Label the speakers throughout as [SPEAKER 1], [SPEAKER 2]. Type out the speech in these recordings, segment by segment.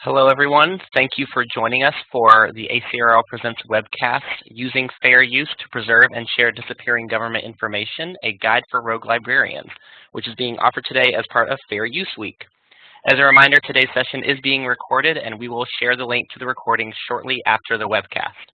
[SPEAKER 1] Hello, everyone. Thank you for joining us for the ACRL Presents webcast, Using Fair Use to Preserve and Share Disappearing Government Information, a Guide for Rogue Librarians, which is being offered today as part of Fair Use Week. As a reminder, today's session is being recorded, and we will share the link to the recording shortly after the webcast.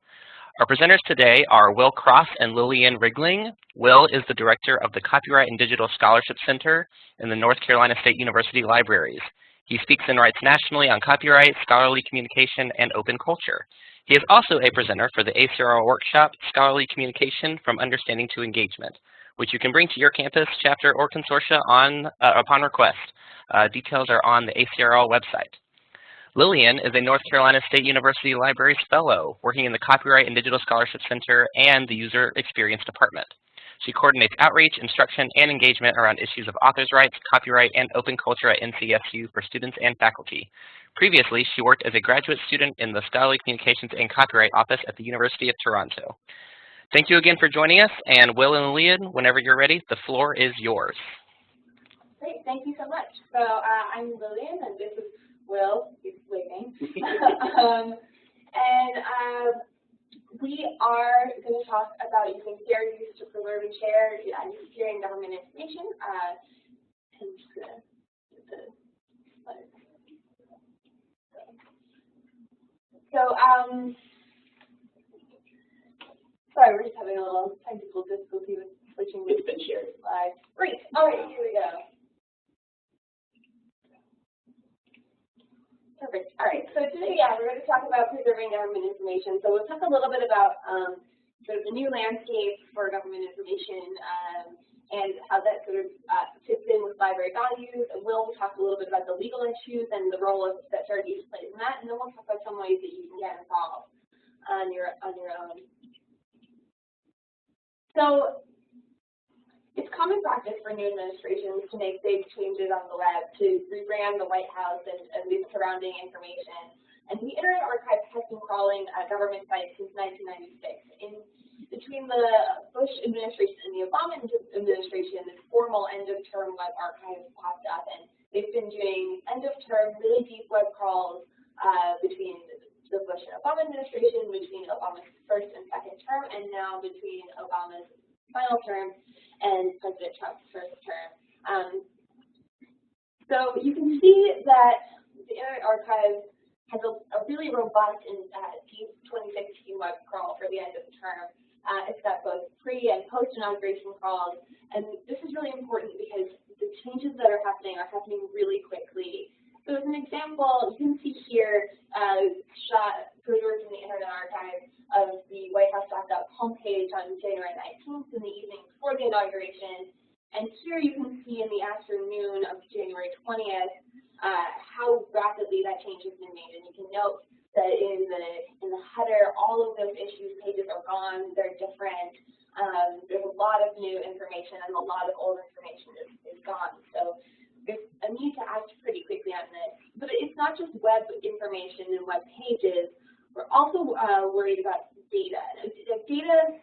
[SPEAKER 1] Our presenters today are Will Cross and Lillian Rigling. Will is the director of the Copyright and Digital Scholarship Center in the North Carolina State University Libraries. He speaks and writes nationally on copyright, scholarly communication, and open culture. He is also a presenter for the ACRL workshop, Scholarly Communication from Understanding to Engagement, which you can bring to your campus, chapter, or consortia upon request. Details are on the ACRL website. Lillian is a North Carolina State University Libraries Fellow, working in the Copyright and Digital Scholarship Center and the User Experience Department. She coordinates outreach, instruction, and engagement around issues of authors' rights, copyright, and open culture at NCSU for students and faculty. Previously, she worked as a graduate student in the Scholarly Communications and Copyright Office at the University of Toronto. Thank you again for joining us, and Will and Lillian, whenever you're ready, the floor is yours.
[SPEAKER 2] Great, thank you so much. So I'm Lillian, and this is Will. He's waving. We are going to talk about using fair use to preserve and share disappearing government information. I'm just going to get the slide. Sorry, we're just having a little technical difficulty with switching to the share slide. Great. All right, here we go. Perfect. All right. So today, we're going to talk about preserving government information. So we'll talk a little bit about sort of the new landscape for government information and how that sort of fits in with library values. And we'll talk a little bit about the legal issues and the role that fair use plays in that. And then we'll talk about some ways that you can get involved on your own. So it's common practice for new administrations to make big changes on the web, to rebrand the White House and the surrounding information. And the Internet Archive has been crawling government sites since 1996. Between the Bush administration and the Obama administration, this formal end-of-term web archive popped up, and they've been doing end-of-term, really deep web crawls between the Bush and Obama administration, between Obama's first and second term, and now between Obama's final term and President Trump's first term. So you can see that the Internet Archive has a really robust and deep 2016 web crawl for the end of the term. It's got both pre- and post-inauguration crawls, and this is really important because the changes that are happening really quickly. So as an example, you can see here shot preserved in the Internet Archive of the WhiteHouse.gov homepage on January 19th in the evening before the inauguration. And here you can see in the afternoon of January 20th how rapidly that change has been made. And you can note that in the header, all of those issues pages are gone. They're different. There's a lot of new information, and a lot of old information is gone. So there's a need to act pretty quickly on this. But it's not just web information and web pages. We're also worried about data. Data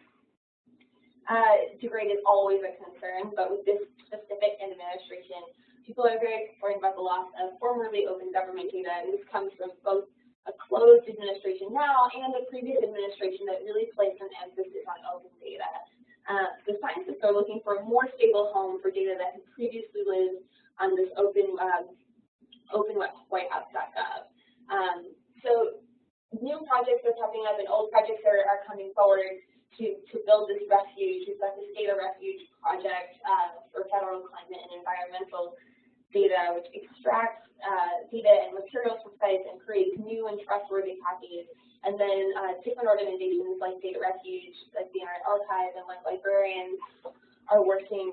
[SPEAKER 2] degrade is always a concern, but with this specific administration, people are very concerned about the loss of formerly open government data, and this comes from both a closed administration now and a previous administration that really placed an emphasis on open data. The scientists are looking for a more stable home for data that had previously lived on this open WhiteHouse.gov. So new projects are popping up and old projects are coming forward to build this refuge. We've got this data refuge project for federal climate and environmental data, which extracts data and materials from sites and creates new and trustworthy copies. And then different organizations like Data Refuge, like the Internet Archive, and like librarians are working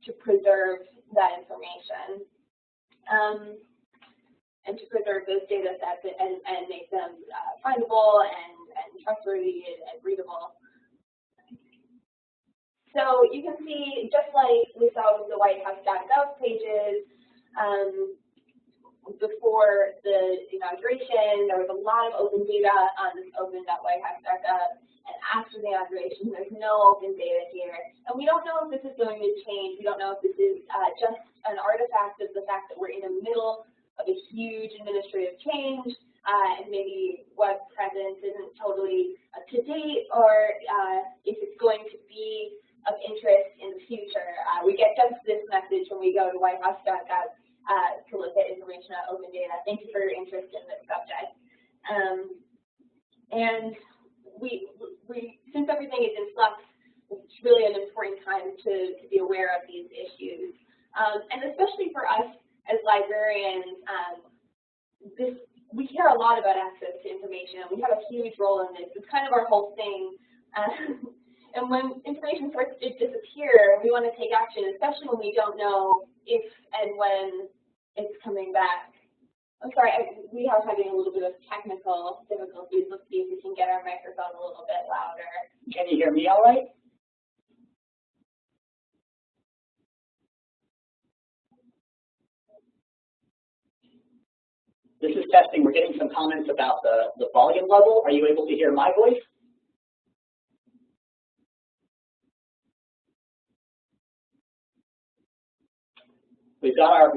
[SPEAKER 2] to preserve that information. And to preserve those data sets and make them findable and trustworthy and readable. So you can see, just like we saw with the WhiteHouse.gov pages, before the inauguration, there was a lot of open data on this open.whitehouse.gov, and after the inauguration, there's no open data here. And we don't know if this is going to change. We don't know if this is just an artifact of the fact that we're in the middle of a huge administrative change, and maybe web presence isn't totally up to date, or if it's going to be of interest in the future. We get just this message when we go to whitehouse.gov to look at information on open data. Thank you for your interest in this subject. And since everything is in flux, it's really an important time to be aware of these issues. And especially for us as librarians, we care a lot about access to information, and we have a huge role in this. It's kind of our whole thing. And when information starts to disappear, we want to take action, especially when we don't know if and when it's coming back. I'm sorry, we are having a little bit of technical difficulties. Let's see if we can get our microphone a little bit louder.
[SPEAKER 3] Can you hear me all right? This is testing. We're getting some comments about the volume level. Are you able to hear my voice? We've got our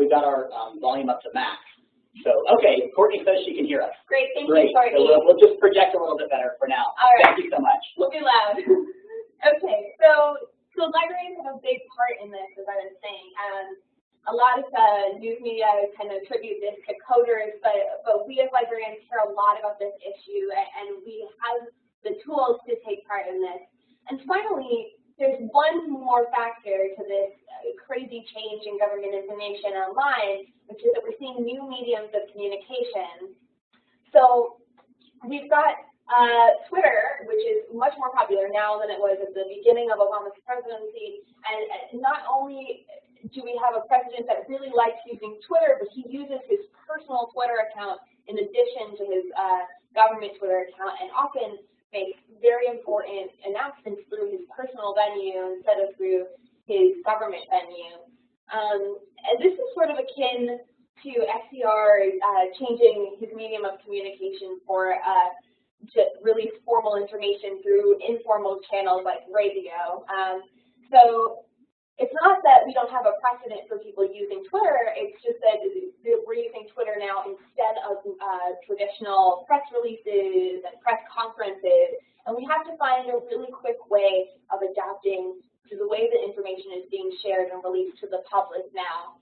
[SPEAKER 3] volume up to max. So, okay, Courtney says she can hear us.
[SPEAKER 2] Great, thank
[SPEAKER 3] you,
[SPEAKER 2] Courtney.
[SPEAKER 3] So we'll just project a little bit better for now.
[SPEAKER 2] All right.
[SPEAKER 3] Thank you so much.
[SPEAKER 2] We'll be loud. Okay, so librarians have a big part in this, as I was saying. A lot of news media kind of attribute this to coders, but we as librarians care a lot about this issue, and we have the tools to take part in this. And finally, there's one more factor to this crazy change in government information online, which is that we're seeing new mediums of communication. So we've got Twitter, which is much more popular now than it was at the beginning of Obama's presidency. And not only do we have a president that really likes using Twitter, but he uses his personal Twitter account in addition to his government Twitter account, and often makes very important announcements through his personal venue instead of through his government venue. And this is sort of akin to FCR changing his medium of communication to release formal information through informal channels like radio. So it's not that we don't have a precedent for people using Twitter, it's just that we're using Twitter now instead of traditional press releases and press conferences, and we have to find a really quick way of adapting to the way that information is being shared and released to the public now.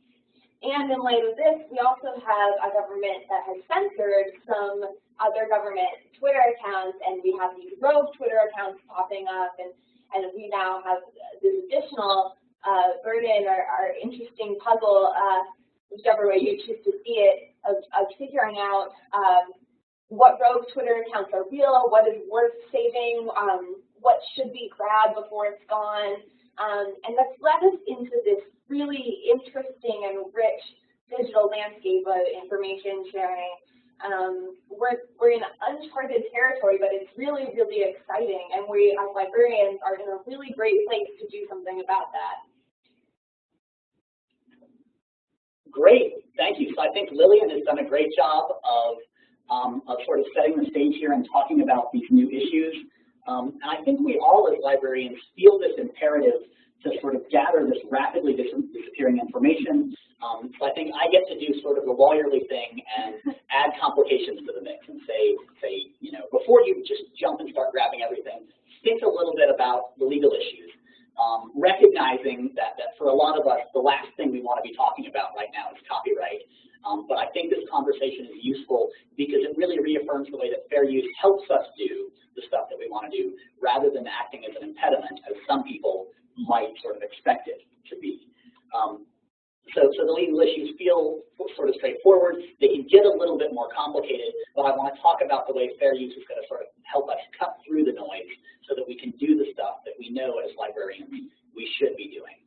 [SPEAKER 2] And in light of this, we also have a government that has censored some other government Twitter accounts, and we have these rogue Twitter accounts popping up, and we now have this additional burden or interesting puzzle, whichever way you choose to see it, of figuring out what rogue Twitter accounts are real, what is worth saving, what should be grabbed before it's gone. And that's led us into this really interesting and rich digital landscape of information sharing. We're in uncharted territory, but it's really, really exciting, and we as librarians are in a really great place to do something about that.
[SPEAKER 3] Great, thank you. So I think Lillian has done a great job of sort of setting the stage here and talking about these new issues. And I think we all as librarians feel this imperative to sort of gather this rapidly disappearing information. So I think I get to do sort of the lawyerly thing and add complications to the mix and say, you know, before you just jump and start grabbing everything, think a little bit about the legal issues. Recognizing that for a lot of us, the last thing we want to be talking about right now is copyright. But I think this conversation is useful because it really reaffirms the way that fair use helps us do the stuff that we want to do, rather than acting as an impediment, as some people might sort of expect it to be. So the legal issues feel sort of straightforward. They can get a little bit more complicated, but I want to talk about the way fair use is going to sort of help us cut through the noise so that we can do the stuff that we know as librarians we should be doing.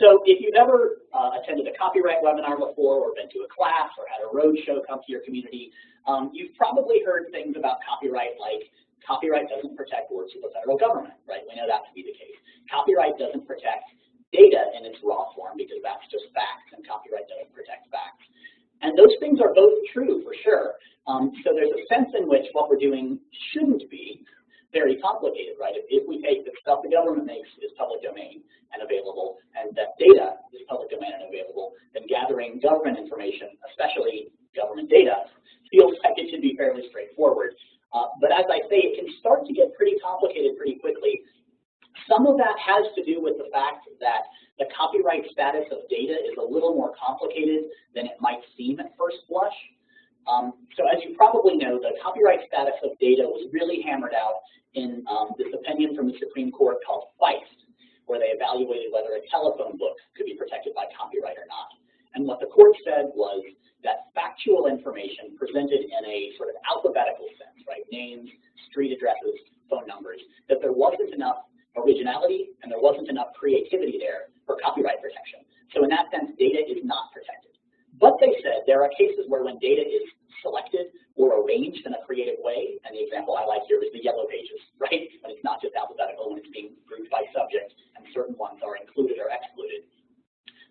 [SPEAKER 3] So if you've ever attended a copyright webinar before, or been to a class, or had a roadshow come to your community, you've probably heard things about copyright like, copyright doesn't protect works of the federal government, right? We know that to be the case. Copyright doesn't protect data in its raw form because that's just facts, and copyright doesn't protect facts. And those things are both true for sure. So there's a sense in which what we're doing shouldn't be very complicated, right? If we take the stuff the government makes is public domain and available, and that data is public domain and available, then gathering gathering government information, especially government data, feels like it should be fairly straightforward. But as I say, it can start to get pretty complicated pretty quickly. Some of that has to do with the fact that the copyright status of data is a little more complicated than it might seem at first blush. So as you probably know, the copyright status of data was really hammered out in this opinion from the Supreme Court called Feist, where they evaluated whether a telephone book could be protected by copyright or not. And what the court said was that factual information presented in a sort of alphabetical sense, right, names, street addresses, phone numbers, that there wasn't enough originality and there wasn't enough creativity there for copyright protection. So in that sense, data is not protected. But they said there are cases where when data is selected or arranged in a creative way, and the example I like here is the yellow pages, right? When it's not just alphabetical, when it's being grouped by subject and certain ones are included or excluded,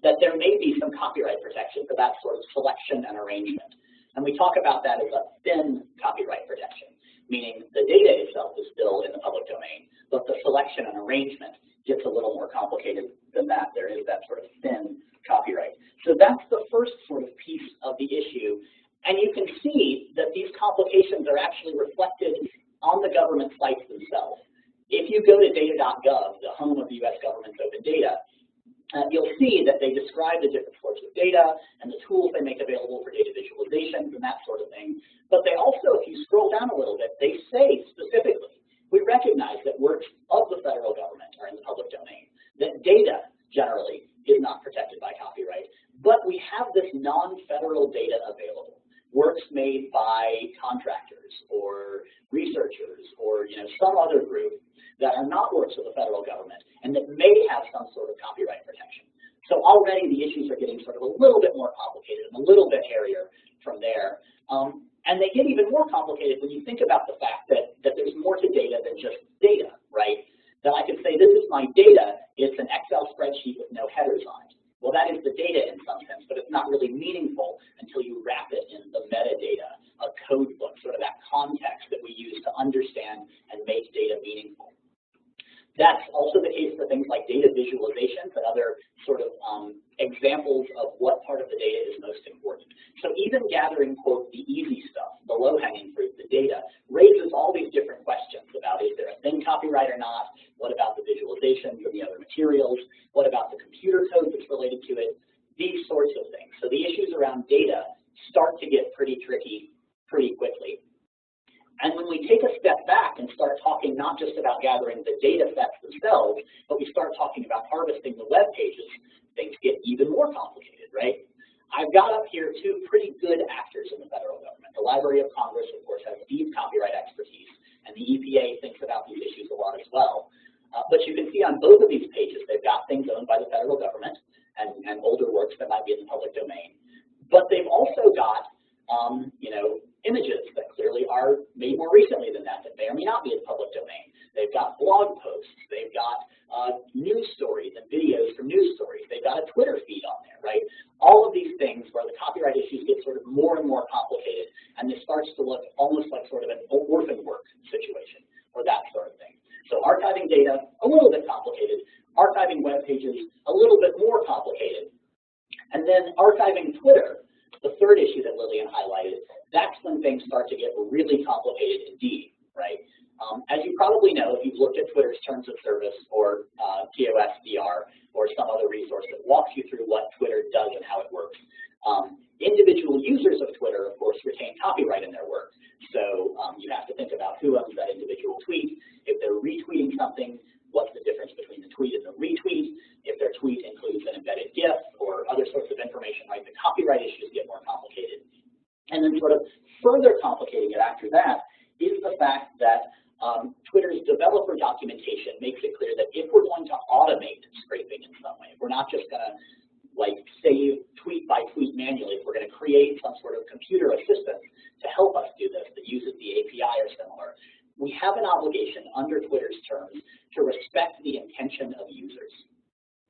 [SPEAKER 3] that there may be some copyright protection for that sort of selection and arrangement. And we talk about that as a thin copyright protection, meaning the data itself is still in the public domain, but the selection and arrangement gets a little more complicated than that. There is that sort of thin copyright. So that's the first sort of piece of the issue. And you can see that these complications are actually reflected on the government sites themselves. If you go to data.gov, the home of the US government's open data, you'll see that they describe the different sorts of data and the tools they make available for data visualizations and that sort of thing. But they also, if you scroll down a little bit, they say specifically, we recognize that works of the federal government are in the public domain, that data generally is not protected by copyright, but we have this non-federal data available, works made by contractors or researchers or some other group that are not works of the federal government and that may have some sort of copyright protection. So already the issues are getting sort of a little bit more complicated and a little bit hairier from there. And they get even more complicated when you think about the fact that there's more to data than just data, right? That I could say, this is my data, it's an Excel spreadsheet with no headers on it. Well, that is the data in some sense, but it's not really meaningful until you wrap it in the metadata, a code book, sort of that context that we use to understand and make data meaningful. That's also the case for things like data visualizations and other sort of examples of what part of the data is most important. So even gathering, quote, the easy stuff, the low-hanging fruit, the data, raises all these different questions about, is there a thin copyright or not? What about the visualizations and the other materials? What about the computer code that's related to it? These sorts of things. So the issues around data start to get pretty tricky pretty quickly. And when we take a step back and start talking not just about gathering the data sets themselves, but we start talking about harvesting the web pages, things get even more complicated, right? I've got up here two pretty good actors in the federal government. The Library of Congress, of course, has deep copyright expertise, and the EPA thinks about these issues a lot as well. But you can see on both of these pages, they've got things owned by the federal government and older works that might be in the public domain. But they've also got, images that clearly are made more recently than that may or may not be in the public domain. They've got blog posts. They've got news stories and videos from news stories. They've got a Twitter feed on there, right? All of these things where the copyright issues get sort of more and more complicated, and this starts to look almost like sort of an orphan work situation or that sort of thing. So archiving data, a little bit complicated. Archiving web pages, a little bit more complicated. And then archiving Twitter, the third issue that Lillian highlighted, that's when things start to get really complicated indeed, right? As you probably know, if you've looked at Twitter's terms of service or TOSDR or some other resource that walks you through what Twitter does and how it works, individual users of Twitter, of course, retain copyright in their work. So you have to think about who owns that individual tweet. If they're retweeting something, what's the difference between the tweet and the retweet? If their tweet includes an embedded GIF or other sorts of information, right, the copyright issues get more complicated. And then sort of further complicating it after that is the fact that Twitter's developer documentation makes it clear that if we're going to automate scraping in some way, if we're not just going to like save tweet by tweet manually, if we're going to create some sort of computer assistant to help us do this that uses the API or similar, we have an obligation under Twitter's terms to respect the intention of users.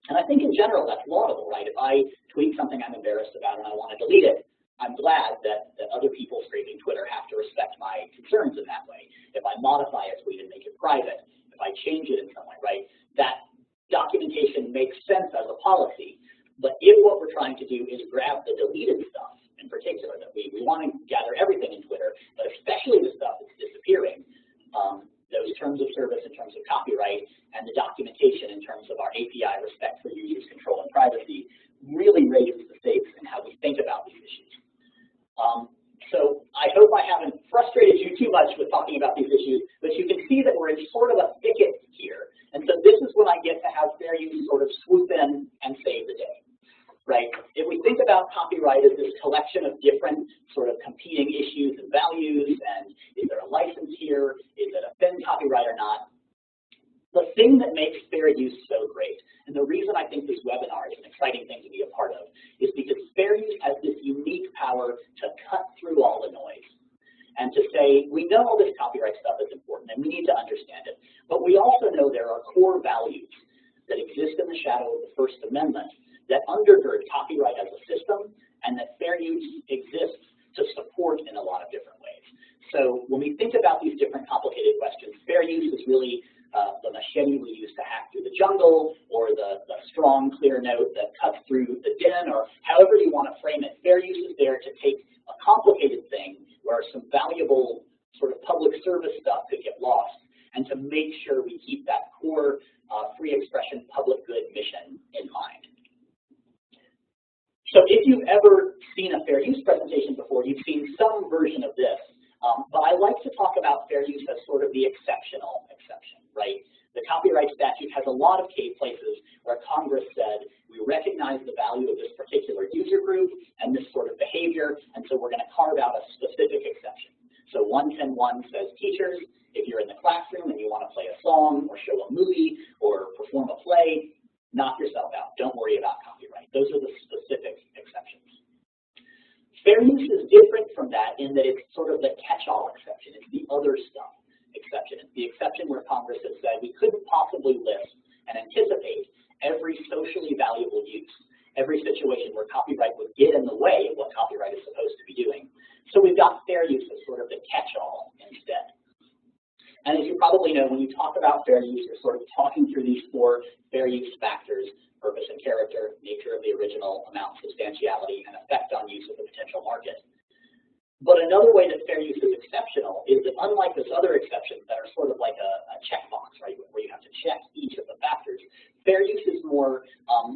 [SPEAKER 3] And I think in general that's laudable, right? If I tweet something I'm embarrassed about and I want to delete it, I'm glad that other people scraping Twitter have to respect my concerns in that way. If I modify a tweet and make it private, if I change it in some way, right, that documentation makes sense as a policy. But if what we're trying to do is grab the deleted stuff in particular, that we want to gather everything in Twitter, but especially the stuff that's disappearing, those terms of service in terms of copyright and the documentation in terms of our API respect for users' control and privacy really raises the stakes in how we think about these issues. So I hope I haven't frustrated you too much with talking about these issues, but you can see that we're in sort of a thicket here. And so this is when I get to have fair use sort of swoop in and save the day, right? If we think about copyright as this collection of different sort of competing issues and values, and is there a license here? Is it a thin copyright or not? The thing that makes fair use so great, and the reason I think this webinar is an exciting thing to be a part of, is because fair use has this unique power to cut through all the noise and to say, we know all this copyright stuff is important and we need to understand it, but we also know there are core values that exist in the shadow of the First Amendment that undergird copyright as a system, and that fair use exists to support in a lot of different ways. So when we think about these different complicated questions, fair use is really the machete we use to hack through the jungle, or the strong, clear note that cuts through the din, or however you want to frame it. Fair use is there to take a complicated thing where some valuable sort of public service stuff could get lost, and to make sure we keep that core free expression public good mission in mind. So if you've ever seen a fair use presentation before, you've seen some version of this. But I like to talk about fair use as sort of the exceptional exception, right? The copyright statute has a lot of places where Congress said, we recognize the value of this particular user group and this sort of behavior, and so we're going to carve out a specific exception. So 110.1 says teachers, if you're in the classroom and you want to play a song or show a movie or perform a play, knock yourself out. Don't worry about copyright. Those are the specific exceptions. Fair use is different from that in that it's sort of the catch-all exception. It's the other stuff exception. It's the exception where Congress has said we couldn't possibly list and anticipate every socially valuable use, every situation where copyright would get in the way of what copyright is supposed to be doing. So we've got fair use as sort of the catch-all instead. And as you probably know, when you talk about fair use, you're sort of talking through these four fair use factors: purpose and character, nature of the original, amount, substantiality, and effect on use of the potential market. But another way that fair use is exceptional is that unlike those other exceptions that are sort of like a checkbox, right, where you have to check each of the factors, fair use is more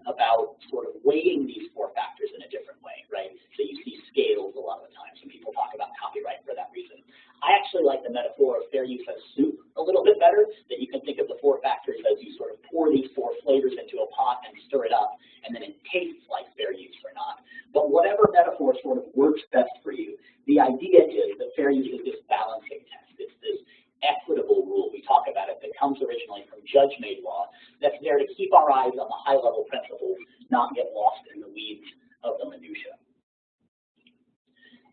[SPEAKER 3] about sort of weighing these four factors in a different way, right? So you see scales a lot of the times when people talk about copyright for that reason. I actually like the metaphor of fair use as soup a little bit better, that you can think of the four factors as you sort of pour these four flavors into a pot and stir it up, and then it tastes like fair use or not. But whatever metaphor sort of works best for you, the idea is that fair use is this balancing test. It's this equitable rule. We talk about it that comes originally from judge-made law that's there to keep our eyes on the high-level principles, not get lost in the weeds of the minutia.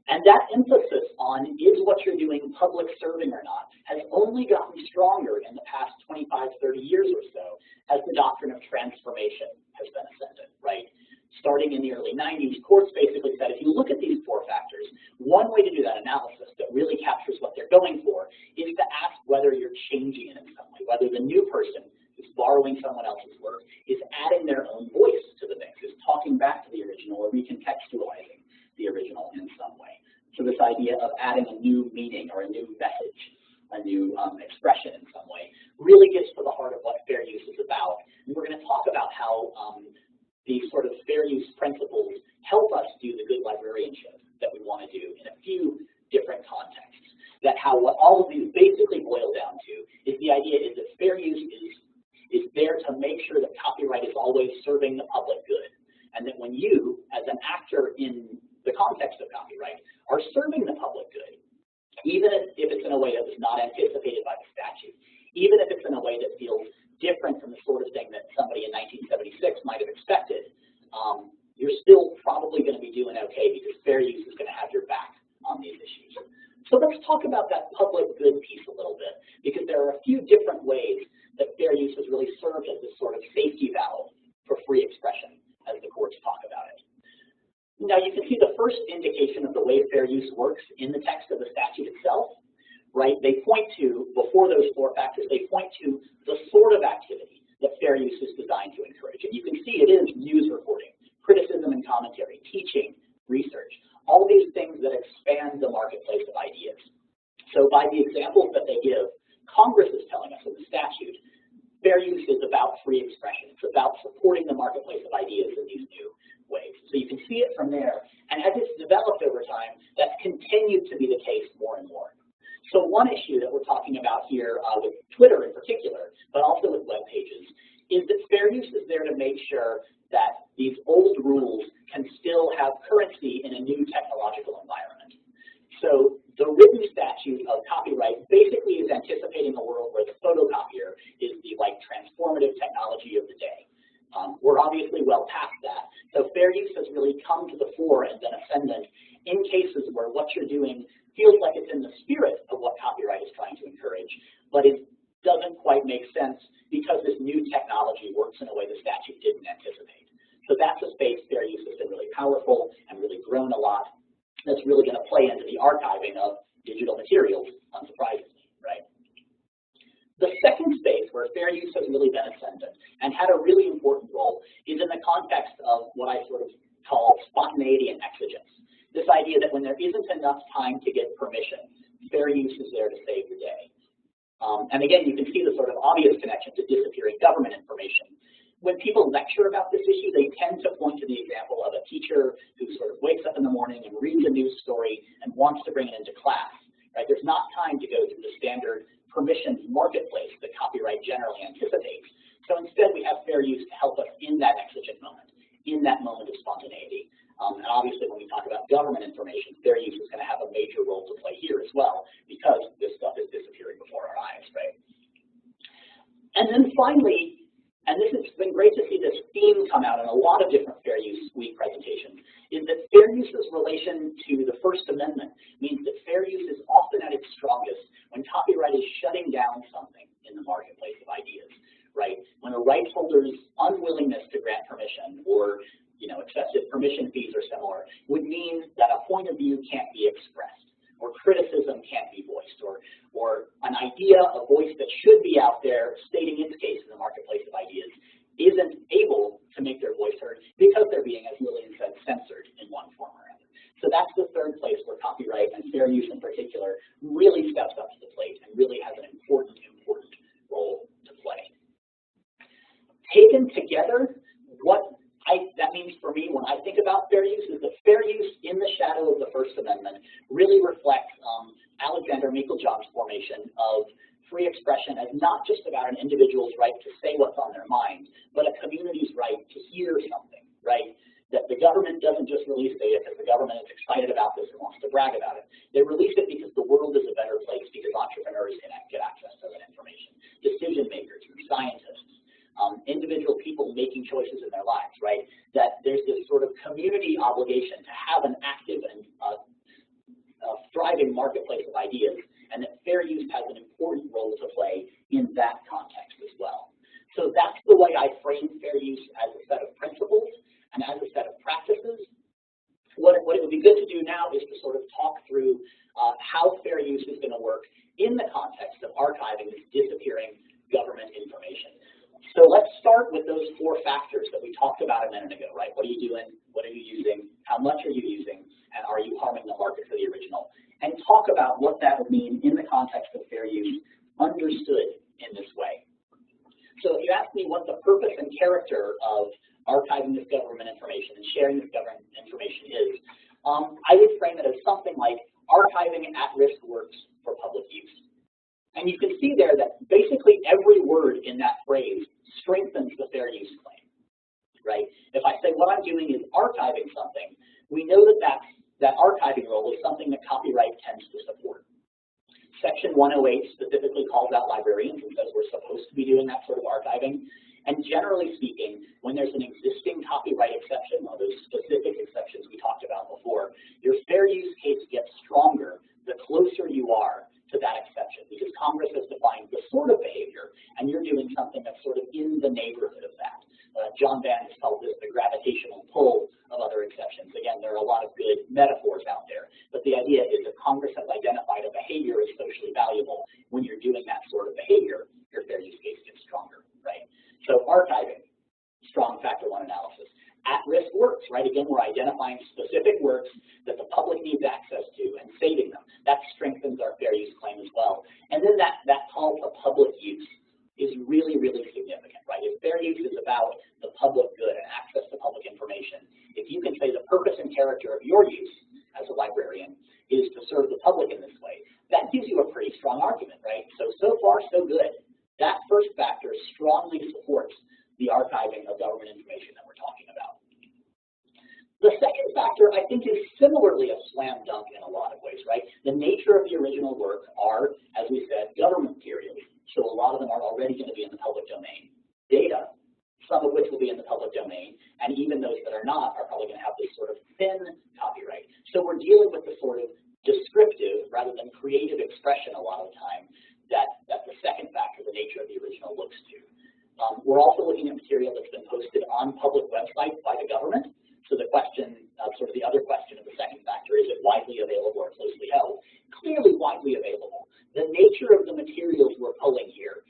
[SPEAKER 3] And that emphasis on is what you're doing public serving or not has only gotten stronger in the past 25, 30 years or so as the doctrine of transformation has been ascended, right? Starting in the early 90s, courts basically said, if you look at these four factors, one way to do that analysis that really captures what they're going for is to ask whether you're changing it in some way, whether the new person who's borrowing someone else's work is adding their own voice to the mix, is talking back to the original or recontextualizing the original in some way. So this idea of adding a new meaning or a new message, a new expression in some way, really gets to the heart of what fair use is about. And we're going to talk about how these sort of fair use principles help us do the good librarianship that we want to do in a few different contexts. That how what all of these basically boil down to is the idea is that fair use is there to make sure that copyright is always serving the public good. And that when you, as an actor in the context of copyright, are serving the public good, even if it's in a way that was not anticipated by the statute, even if it's in a way that feels different from the sort of thing that somebody in 1976 might have expected, you're still probably going to be doing okay because fair use is going to have your back on these issues. So let's talk about that public good piece a little bit, because there are a few different ways that fair use has really served as this sort of safety valve for free expression as the courts talk about it. Now you can see the first indication of the way fair use works in the text of the statute itself, right? They point to, before those four factors, they point to the sort of activity that fair use is designed to encourage. And you can see it is news reporting, commentary, teaching, research, all these things that expand the marketplace of ideas. So by the examples that they give, Congress is telling us in the statute, fair use is about free expression. It's about supporting the marketplace of ideas in these new ways. So you can see it from there. And as it's developed over time, that's continued to be the case more and more. So one issue that we're talking about here with Twitter in particular, but also with web pages, is that fair use is there to make sure that these old rules can still have currency in a new technological environment. So the written statute of copyright basically is anticipating a world where the photocopier is the transformative technology of the day. We're obviously well past that. So fair use has really come to the fore and been ascendant in cases where what you're doing feels like it's in the spirit of what copyright is trying to encourage, but it doesn't quite make sense because this new technology works in a way the statute didn't anticipate. So that's a space fair use has been really powerful and really grown a lot. That's really going to play into the archiving of digital materials, unsurprisingly, right? The second space where fair use has really been ascendant and had a really important role is in the context of what I sort of call spontaneity and exigence. This idea that when there isn't enough time to get permission, fair use is there to save the day. And again, you can see the sort of obvious connection to disappearing government information. When people lecture about this issue, they tend to point to the example of a teacher who sort of wakes up in the morning and reads a news story and wants to bring it into class. Right? There's not time to go through the standard permissions marketplace that copyright generally anticipates. So instead, we have fair use to help us in that exigent moment, in that moment of spontaneity. And obviously, when we talk about government information, fair use is going to have a major role to play here as well, because this stuff is disappearing before our eyes, right? And then finally, and this has been great to see this theme come out in a lot of different Fair Use Week presentations, is that fair use's relation to the First Amendment means that fair use is often at its strongest when copyright is shutting down something in the marketplace of ideas, right? When a rights holder's unwillingness to grant permission or excessive permission fees or similar would mean that a point of view can't be expressed, or criticism can't be voiced, or an idea, a voice that should be out there stating its case in the marketplace of ideas isn't able to make their voice heard because they're being, as Lillian said, censored in one form or another. So that's the third place where copyright and fair use in particular really steps up to the plate and really has an important role to play. Taken together, what that means for me when I think about fair use is that fair use in the shadow of the First Amendment really reflects Alexander Meiklejohn's formation of free expression as not just about an individual's right to say what's on their mind, but a community's right to hear something, right? That the government doesn't just release data because the government is excited about this and wants to brag about it. They release it because the world is a better place, because entrepreneurs can get access to that information, decision makers, scientists, individual people making choices in their lives, right? That there's this sort of community obligation to have an active and thriving marketplace of ideas, and that fair use has an important role to play in that context as well. So that's the way I frame fair use as a set of principles and as a set of practices. What it would be good to do now is to sort of talk through how fair use is going to work in the context of archiving this disappearing government information. So let's start with those four factors that we talked about a minute ago, right? What are you doing? What are you using? How much are you using? And are you harming the market for the original? And talk about what that would mean in the context of fair use understood in this way. So if you ask me what the purpose and character of archiving this government information and sharing this government information is, I would frame it as something like archiving at-risk works for public use. And you can see there that basically every word in that phrase strengthens the fair use claim, right? If I say what I'm doing is archiving something, we know that that archiving role is something that copyright tends to support. Section 108 specifically calls out librarians and says we're supposed to be doing that sort of archiving. And generally speaking, when there's an existing copyright exception, or those specific exceptions we talked about before, your fair use case gets stronger the closer you are to that exception, because Congress has defined the sort of behavior, and you're doing something that's sort of in the neighborhood of that. John Vann has called this the gravitational pull of other exceptions. Again, there are a lot of good metaphors out there, but the idea is that Congress has identified a behavior as socially valuable. When you're doing that sort of behavior, your fair use case gets stronger, right? So archiving, strong factor one analysis. At-risk works, right? Again, we're identifying specific works that the public needs access to and saving them. That strengthens our fair use claim as well. And then that call to public use is really, really significant, right? If fair use is about the public good and access to public information, if you can say the purpose and character of your use as a librarian is to serve the public in this way, that gives you a pretty strong argument, right? So far, so good. That first factor strongly supports the archiving of government information that we're talking about. The second factor, I think, is similarly a slam dunk in a lot of ways, right? The nature of the original work are, as we said, government materials. So a lot of them are already going to be in the public domain. Data, some of which will be in the public domain, and even those that are not are probably going to have this sort of thin copyright. So we're dealing with the sort of descriptive rather than creative expression a lot of the time that the second factor, the nature of the original, looks to. We're also looking at material that's been posted on public websites by the government. So the question, sort of the other question of the second factor, is it widely available or closely held? Clearly widely available. The nature of the materials we're pulling here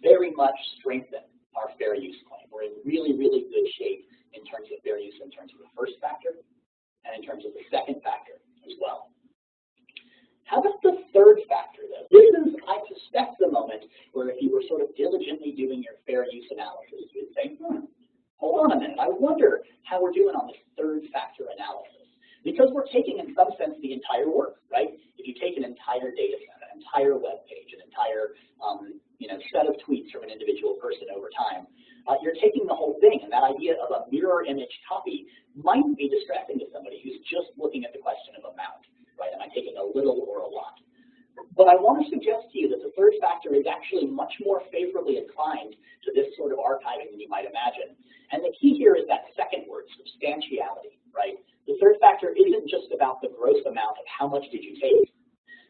[SPEAKER 3] very much strengthen our fair use claim. We're in really, really good shape in terms of fair use, in terms of the first factor, and in terms of the second factor as well. How about the third factor, though? This is, I suspect, the moment where if you were sort of diligently doing your fair use analysis, you would say, hold on a minute, I wonder how we're doing on this third factor analysis. Because we're taking, in some sense, the entire work, right? If you take an entire data set, an entire web page, an entire set of tweets from an individual person over time, you're taking the whole thing, and that idea of a mirror image copy might be distracting to somebody who's just looking at the question of amount, right? Am I taking a little or a lot? But I want to suggest to you that the third factor is actually much more favorably inclined to this sort of archiving than you might imagine. And the key here is that second word, substantiality, right? The third factor isn't just about the gross amount of how much did you take.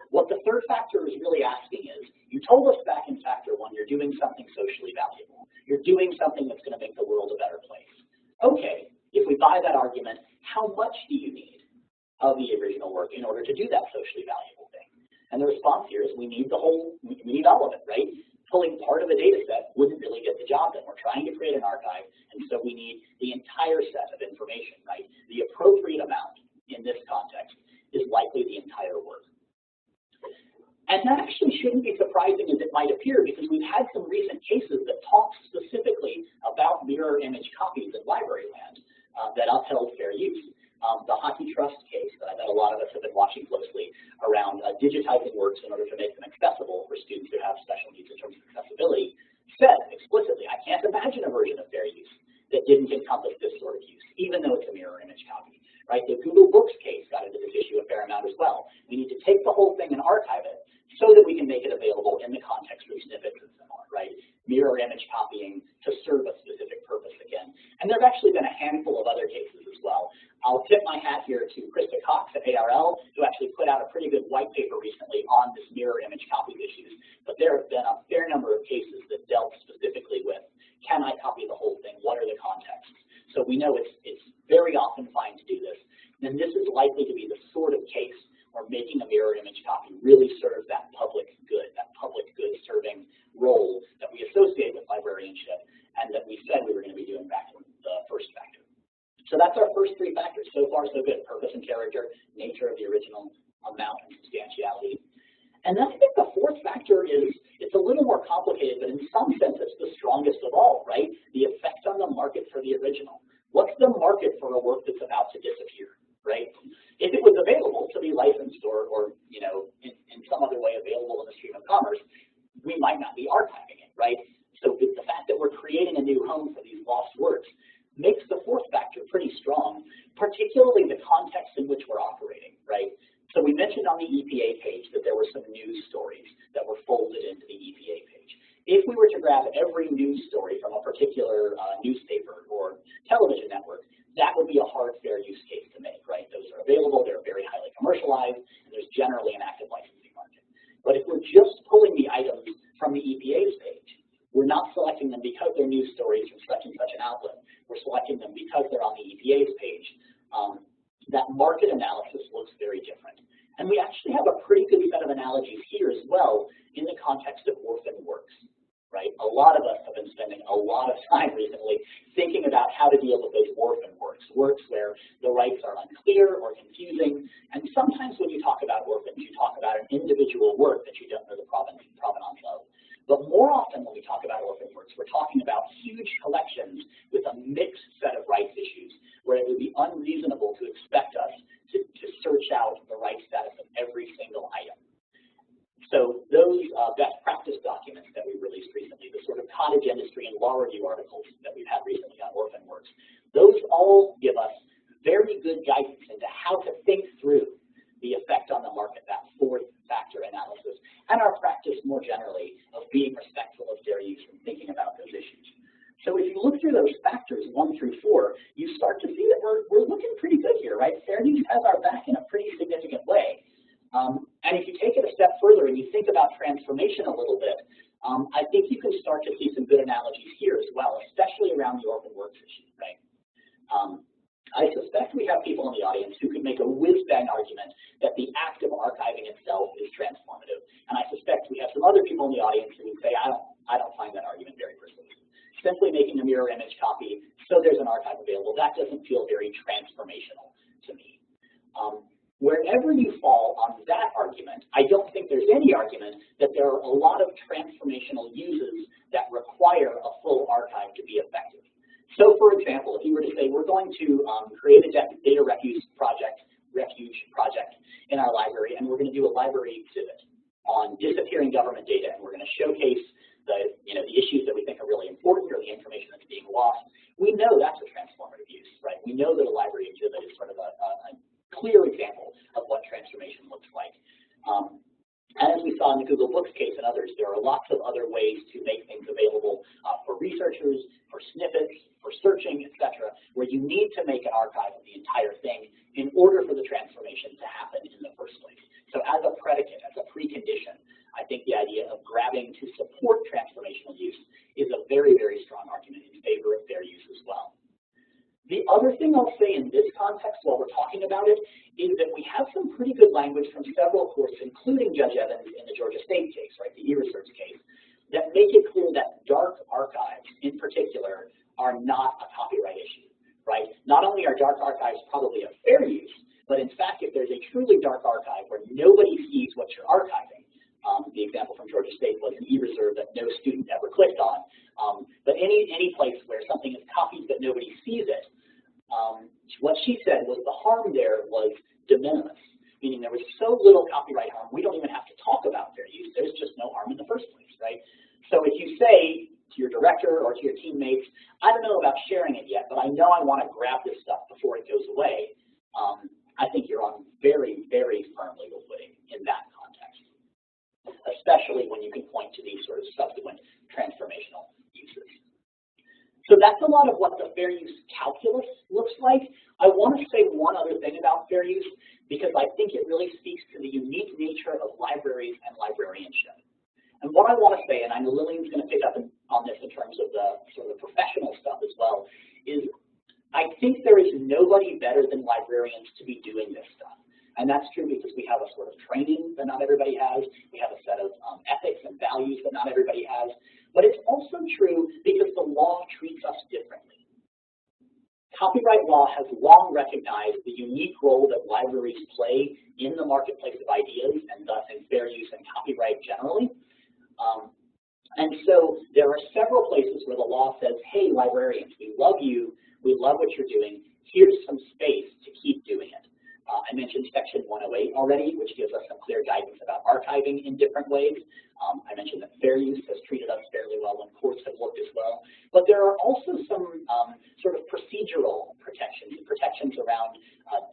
[SPEAKER 3] What the third factor is really asking is, you told us back in factor one, you're doing something socially valuable. You're doing something that's going to make the world a better place. Okay, if we buy that argument, how much do you need of the original work in order to do that socially valuable thing? And the response here is we need all of it, right? Pulling part of a data set wouldn't really get the job done. We're trying to create an archive, and so we need the entire set of information, right? The appropriate amount in this context is likely the entire work. And that actually shouldn't be surprising as it might appear, because we've had some recent cases that talk specifically about mirror image copies in library land that upheld fair use. The Hockey Trust case that I bet a lot of us have been watching closely around digitizing works in order to make them accessible for students who have special needs in terms of accessibility, said explicitly, I can't imagine a version of fair use that didn't encompass this sort of use, even though it's a mirror image copy. Right? The Google Books case got into this issue a fair amount as well. We need to take the whole thing and archive it so that we can make it available in the context of snippets and so on, right? Mirror image copying to serve a specific purpose again. And there have actually been a handful of other cases as well. I'll tip my hat here to Krista Cox at ARL, who actually put out a pretty good white paper recently on this mirror image copy issues. But there have been a fair number of cases that dealt specifically with, can I copy the whole thing? What are the contexts? So we know it's very often fine to do this. And this is likely to be the sort of case where making a mirror image copy really serves that public good serving role that we associate with librarianship and that we said we were going to be doing back in the first factor. So that's our first three factors. So far, so good. Purpose and character, nature of the original, amount, and substantiality. And then I think the fourth factor is, it's a little more complicated, but in some sense it's the strongest of all, right? The effect on the market for the original. What's the market for a work that's about to disappear, right? If it was available to be licensed or in some other way available in the stream of commerce, we might not be archiving it, right? So the fact that we're creating a new home for these lost works makes the fourth factor pretty strong, particularly the context in which we're operating, right? So we mentioned on the EPA page that there were some news stories that were folded into the EPA page. If we were to grab every news story from a particular newspaper or television network, that would be a hard fair use case to make, right? Those are available, they're very highly commercialized, and there's generally an active licensing market. But if we're just pulling the items from the EPA's page, we're not selecting them because they're news stories from such and such an outlet. We're selecting them because they're on the EPA's page. That market analysis looks very different. And we actually have a pretty good set of analogies here as well in the context of orphan works, right? A lot of us have been spending a lot of time recently thinking about how to deal with those orphan works. works where the rights are unclear or confusing. And sometimes when you talk about orphans, you talk about an individual work that you don't know the provenance of. But more often when we talk about orphan works, we're talking about huge collections with a mixed set of rights issues, where it would be unreasonable to expect us to search out the rights status of every single item. So those best practice documents that we released recently, the sort of cottage industry and law review articles that we've had recently on orphan works, those all give us very good guidance into how to think through the effect on the market, that fourth factor analysis, and our practice more generally of being respectful of fair use and thinking about those issues. So if you look through those factors 1 through 4, you start to see that we're looking pretty good here, right? Fair use has our back in a pretty significant way. And if you take it a step further and you think about transformation a little bit, I think you can start to see some good analogies here as well, especially around the orphan works issue, right? I suspect we have people in the audience who could make a whiz-bang argument that the act of archiving itself is transformative. And I suspect we have some other people in the audience who would say, I don't find that argument very persuasive. Simply making a mirror image copy so there's an archive available, that doesn't feel very transformational to me. Wherever you fall on that argument, I don't think there's any argument that there are a lot of transformational uses that require a full archive to be effective. So, for example, if you were to say we're going to create a data refuge project in our library, and we're going to do a library exhibit on disappearing government data, and we're going to showcase the issues that we think are really important or the information that's being lost, we know that's a transformative use, right? We know that a library exhibit is sort of a clear example of what transformation looks like. And as we saw in the Google Books case and others, there are lots of other ways to make things available for researchers, for snippets, for searching, etc., where you need to make an archive of the entire thing in order for the transformation to happen in the first place. So as a predicate, as a precondition, I think the idea of grabbing to support transformational use is a very, very strong argument in favor of fair use as well. The other thing I'll say in this context while we're talking about it is that we have some pretty good language from several courts, including Judge Evans in the Georgia State case, right, the e-research case, that make it clear that dark archives in particular are not a copyright issue, right? Not only are dark archives probably a fair use, but in fact, if there's a truly dark archive where nobody sees what you're archiving, the example from Georgia State was an e-reserve that no student ever clicked on, but any place where something is copied but nobody sees it, what she said was the harm there was de minimis, meaning there was so little copyright harm, we don't even have to talk about fair use. There's just no harm in the first place, right? So if you say to your director or to your teammates, I don't know about sharing it yet, but I know I want to grab this stuff before it goes away, I think you're on very, very firm legal footing in that context, especially when you can point to these sort of subsequent transformational uses. So that's a lot of what the fair use calculus looks like. I want to say one other thing about fair use because I think it really speaks to the unique nature of libraries and librarianship. And what I want to say, and I know Lillian's going to pick up on this in terms of the sort of professional stuff as well, is I think there is nobody better than librarians to be doing this stuff. And that's true because we have a sort of training that not everybody has. We have a set of ethics and values that not everybody has. But it's also true because the law treats us differently. Copyright law has long recognized the unique role that libraries play in the marketplace of ideas and thus in fair use and copyright generally. And so there are several places where the law says, hey, librarians, we love you, we love what you're doing, here's some space to keep doing it. I mentioned Section 108 already, which gives us some clear guidance about archiving in different ways. I mentioned that fair use has treated us fairly well when courts have looked as well. But there are also some sort of procedural protections around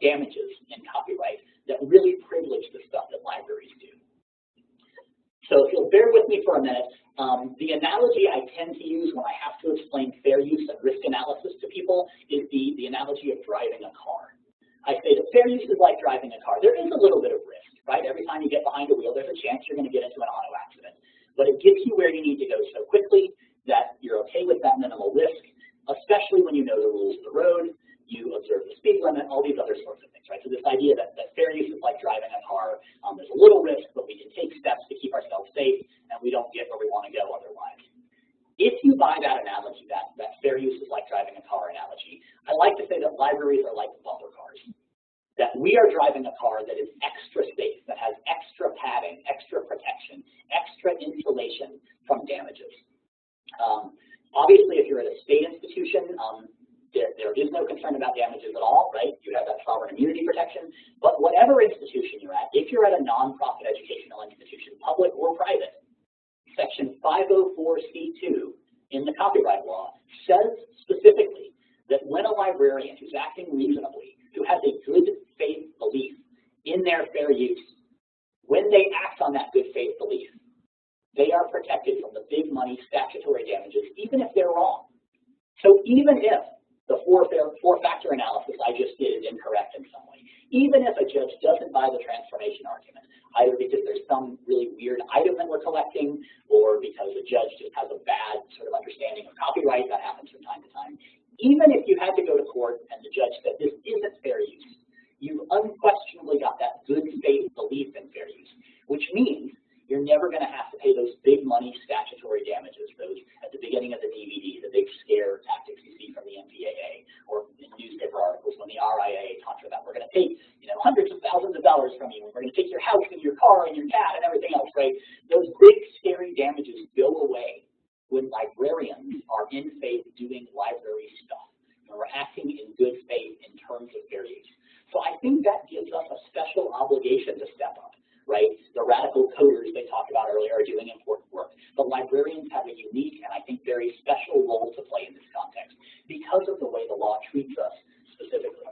[SPEAKER 3] damages in copyright that really privilege the stuff that libraries do. So if you'll bear with me for a minute, the analogy I tend to use when I have to explain fair use and risk analysis to people is the analogy of driving a car. I say that fair use is like driving a car. There is a little bit of risk, right? Every time you get behind a wheel, there's a chance you're going to get into an auto accident. But it gets you where you need to go so quickly that you're okay with that minimal risk, especially when you know the rules of the road, you observe the speed limit, all these other sorts of things, right? So this idea that fair use is like driving a car, there's a little risk, but we can take steps to keep ourselves safe, and we don't get where we want to go otherwise. If you buy that analogy, that fair use is like driving a car analogy, I like to say that libraries are like bumper cars, that we are driving a car that is extra safe, that has extra padding, extra protection, extra insulation from damages. Obviously, if you're at a state institution, there is no concern about damages at all, right? You have that sovereign immunity protection. But whatever institution you're at, if you're at a nonprofit educational institution, public or private, Section 504C2 in the copyright law says specifically that when a librarian who's acting reasonably, who has a good faith belief in their fair use, when they act on that good faith belief, they are protected from the big money statutory damages, even if they're wrong. So even if the four-factor analysis I just did is incorrect in some way, even if a judge doesn't buy the transformation argument, either because there's some really weird item that we're collecting, or because a judge just has a bad sort of understanding of copyright, that happens from time to time, even if you had to go to court and the judge said this isn't fair use, you've unquestionably got that good faith belief in fair use, which means you're never going to have to pay those big money statutory damages, those at the beginning of the DVD, the big scare tactics you see from the MPAA, or in newspaper articles when the RIA talks about we're going to take hundreds of thousands of dollars from you, and we're going to take your house and your car and your cat and everything else, right? Those big scary damages go away when librarians are in faith doing library stuff, when we're acting in good faith in terms of fair use. So I think that gives us a special obligation to step up. Right? The radical coders they talked about earlier are doing important work. But librarians have a unique and I think very special role to play in this context because of the way the law treats us specifically.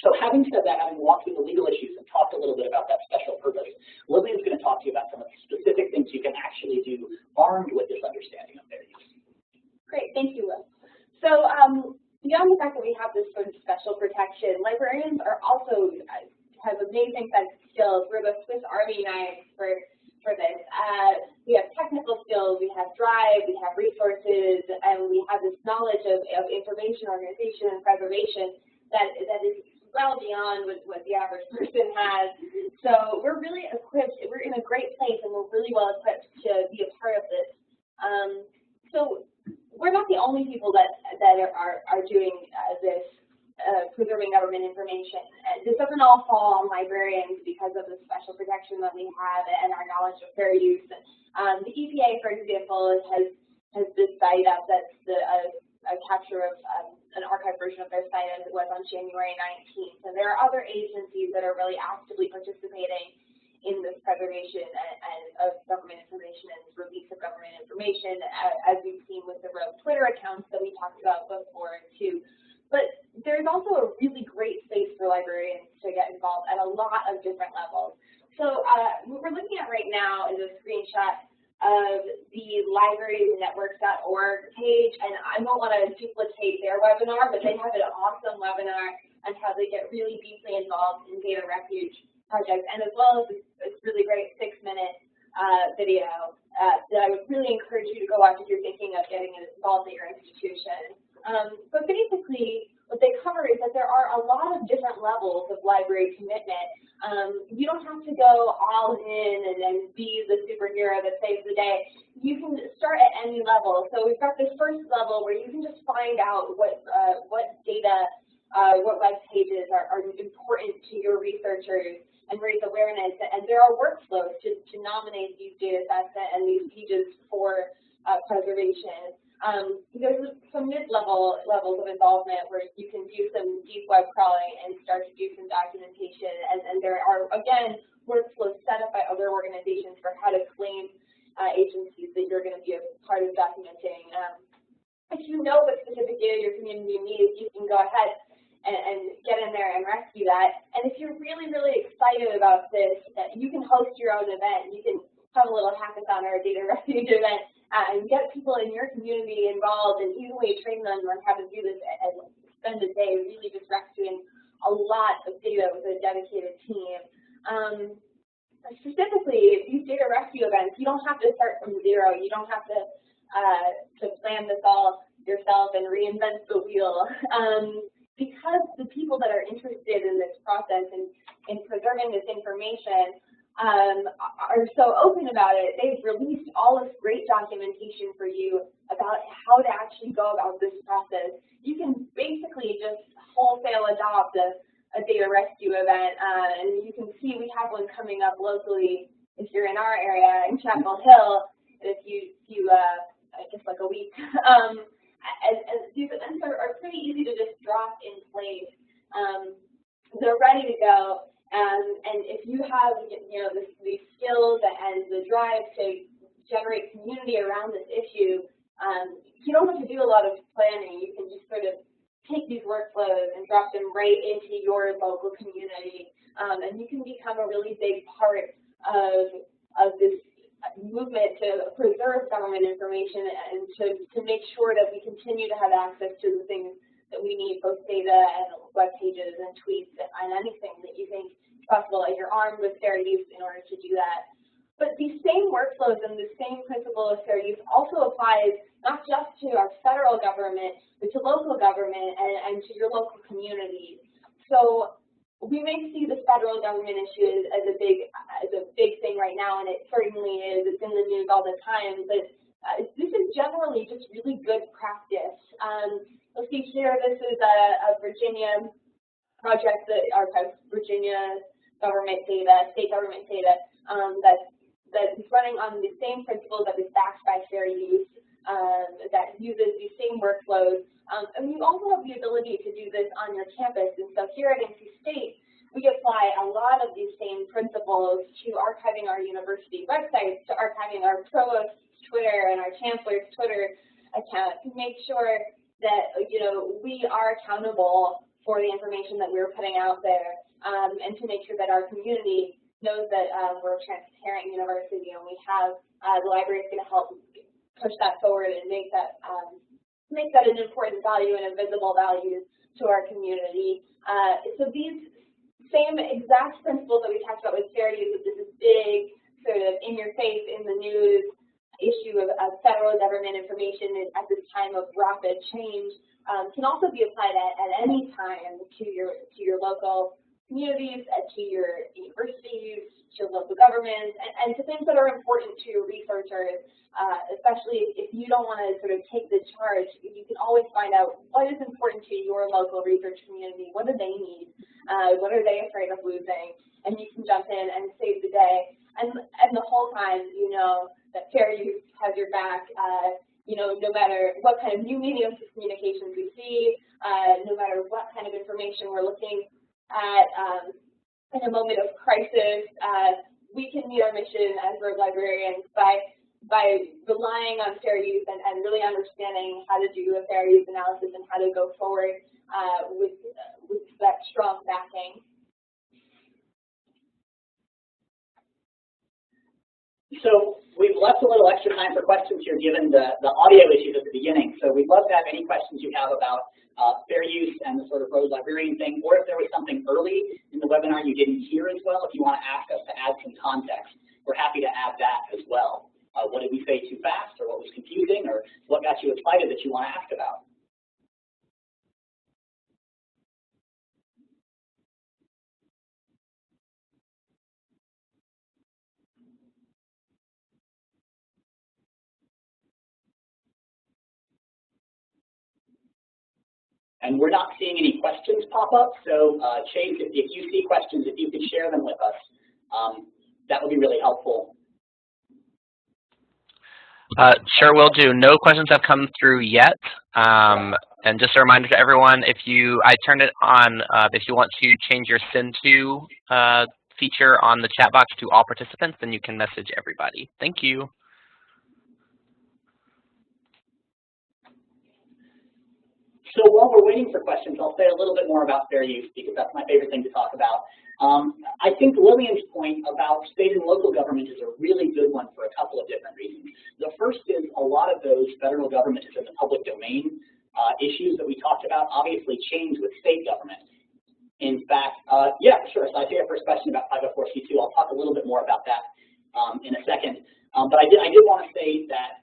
[SPEAKER 3] So having said that, having walked through the legal issues and talked a little bit about that special purpose, Lillian's going to talk to you about some of the specific things you can actually do armed with this understanding of fair use.
[SPEAKER 2] Great, thank you, Will. So beyond the fact that we have this sort of special protection, librarians are also have amazing sets of skills. We're the Swiss Army knife for this. We have technical skills, we have drive, we have resources, and we have this knowledge of information organization and preservation that is well beyond what the average person has. So we're really equipped, we're in a great place, and we're really well equipped to be a part of this. So we're not the only people that are doing this. Preserving government information. This doesn't all fall on librarians because of the special protection that we have and our knowledge of fair use. The EPA, for example, has this site up that's a capture of an archived version of their site as it was on January 19th. And there are other agencies that are really actively participating in this preservation of government information and release of government information, as we've seen with the rogue Twitter accounts that we talked about before, too. But there's also a really great space for librarians to get involved at a lot of different levels. So what we're looking at right now is a screenshot of the librariesnetworks.org page, and I don't want to duplicate their webinar, but they have an awesome webinar on how they get really deeply involved in data refuge projects, and as well as this really great 6-minute video that I would really encourage you to go watch if you're thinking of getting involved at your institution. But basically, what they cover is that there are a lot of different levels of library commitment. You don't have to go all in and then be the superhero that saves the day. You can start at any level. So we've got this first level where you can just find out what data, what web pages are important to your researchers and raise awareness. And there are workflows to nominate these data sets and these pages for preservation. There's some mid-level levels of involvement where you can do some deep web crawling and start to do some documentation, and there are, again, workflows set up by other organizations for how to claim agencies that you're going to be a part of documenting. If you know what specific data your community needs, you can go ahead and get in there and rescue that. And if you're really, really excited about this, you can host your own event. You can have a little hackathon or a data refuge event and get people in your community involved and easily train them on how to do this and spend a day really just rescuing a lot of data with a dedicated team. Specifically, these data rescue events, you don't have to start from zero. You don't have to plan this all yourself and reinvent the wheel. Because the people that are interested in this process and in preserving this information are so open about it. They've released all this great documentation for you about how to actually go about this process. You can basically just wholesale adopt a data rescue event, and you can see we have one coming up locally if you're in our area in Chapel Hill. If you just like a week. And these events are pretty easy to just drop in place. They're ready to go. And if you have, these skills and the drive to generate community around this issue, you don't have to do a lot of planning. You can just sort of take these workflows and drop them right into your local community, and you can become a really big part of this movement to preserve government information and to make sure that we continue to have access to the things that we need, both data and web pages and tweets and anything that you think is possible. Like you're armed with fair use in order to do that. But these same workflows and the same principle of fair use also applies not just to our federal government, but to local government and to your local communities. So we may see the federal government issue as a big thing right now, and it certainly is. It's in the news all the time. But this is generally just really good practice. You'll see here, this is a Virginia project that archives Virginia government data, state government data, that is running on the same principle that is backed by fair use, that uses these same workflows. And you also have the ability to do this on your campus. And so here at NC State, we apply a lot of these same principles to archiving our university websites, to archiving our provost's Twitter and our chancellor's Twitter account, to make sure that we are accountable for the information that we're putting out there, and to make sure that our community knows that we're a transparent university, and we have the library is going to help push that forward and make that an important value and a visible value to our community. So these same exact principles that we talked about with fair use, this is big, sort of in your face, in the news issue of federal government information at this time of rapid change, can also be applied at any time to your local communities, to your universities, to your local governments, and to things that are important to researchers, especially if you don't want to sort of take the charge. You can always find out what is important to your local research community. What do they need? What are they afraid of losing? And you can jump in and save the day. And the whole time, you know that fair use has your back. No matter what kind of new mediums of communications we see, no matter what kind of information we're looking at in a moment of crisis, we can meet our mission as rogue librarians by relying on fair use and really understanding how to do a fair use analysis and how to go forward with that strong backing.
[SPEAKER 3] So we've left a little extra time for questions here given the audio issues at the beginning. So we'd love to have any questions you have about fair use and the sort of rogue librarian thing, or if there was something early in the webinar you didn't hear as well, if you want to ask us to add some context, we're happy to add that as well. What did we say too fast, or what was confusing, or what got you excited that you want to ask about? And we're not seeing any questions pop up, so Chase, if you see questions, if you could share them with us, that would be really helpful.
[SPEAKER 1] Sure will do. No questions have come through yet. And just a reminder to everyone, I turned it on, if you want to change your send to feature on the chat box to all participants, then you can message everybody. Thank you.
[SPEAKER 3] So while we're waiting for questions, I'll say a little bit more about fair use because that's my favorite thing to talk about. I think Lillian's point about state and local government is a really good one for a couple of different reasons. The first is a lot of those federal government and the public domain issues that we talked about obviously change with state government. In fact, yeah, sure. So I see our first question about 504c2. I'll talk a little bit more about that in a second. But I did want to say that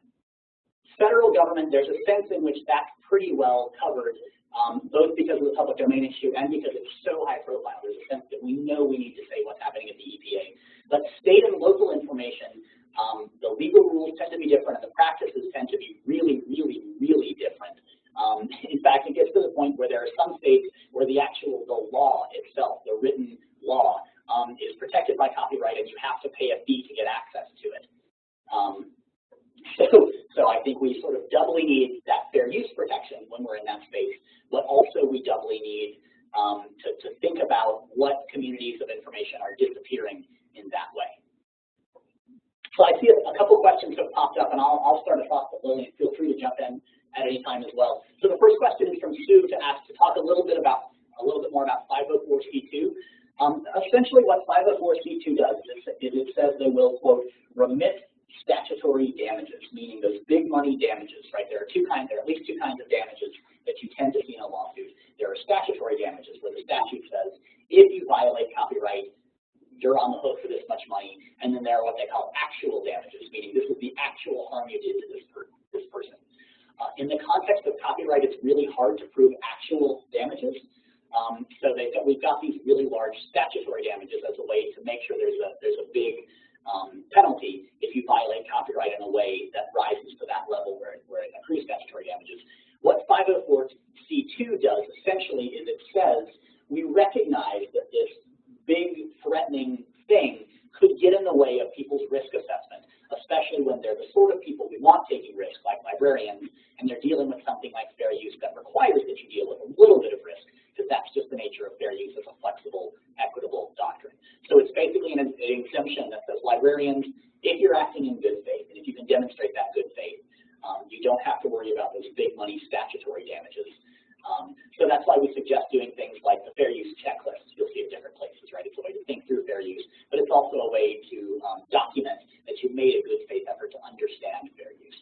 [SPEAKER 3] federal government, there's a sense in which that's pretty well covered both because of the public domain issue and because it's so high profile. There's a sense that we know we need to say what's happening at the EPA. But state and local information, the legal rules tend to be different, and the practices tend to be really, really, really different. In fact, it gets to the point where there are some states where the law itself, the written law, is protected by copyright, and you have to pay a fee to get access to it. So I think we sort of doubly need that fair use protection when we're in that space, but also we doubly need to think about what communities of information are disappearing in that way. So I see a couple questions have popped up, and I'll start us off, but Lillian, feel free to jump in at any time as well. So the first question is from Sue to talk a little bit more about 504c2. Essentially, what 504c2 does is it says they will, quote, remit statutory damages, meaning those big money damages, right? There are at least two kinds of damages that you tend to see in a lawsuit. There are statutory damages, where the statute says if you violate copyright, you're on the hook for this much money. And then there are what they call actual damages, meaning this is the actual harm you did to this person. In the context of copyright, it's really hard to prove actual damages. So we've got these really large statutory damages as a way to make sure there's a big penalty if you violate copyright in a way that rises to that level where it accrues statutory damages. What 504c2 does essentially is it says we recognize that this big threatening thing could get in the way of people's risk assessment, especially when they're the sort of people we want taking risks, like librarians, and they're dealing with something like fair use that requires that you deal with a little bit of risk, because that's just the nature of fair use as a flexible, equitable doctrine. So it's basically an exemption that says librarians, if you're acting in good faith, and if you can demonstrate that good faith, you don't have to worry about those big money statutory damages. So that's why we suggest doing things like the fair use checklist. You'll see at different places, right? It's a way to think through fair use, but it's also a way to document that you've made a good faith effort to understand fair use.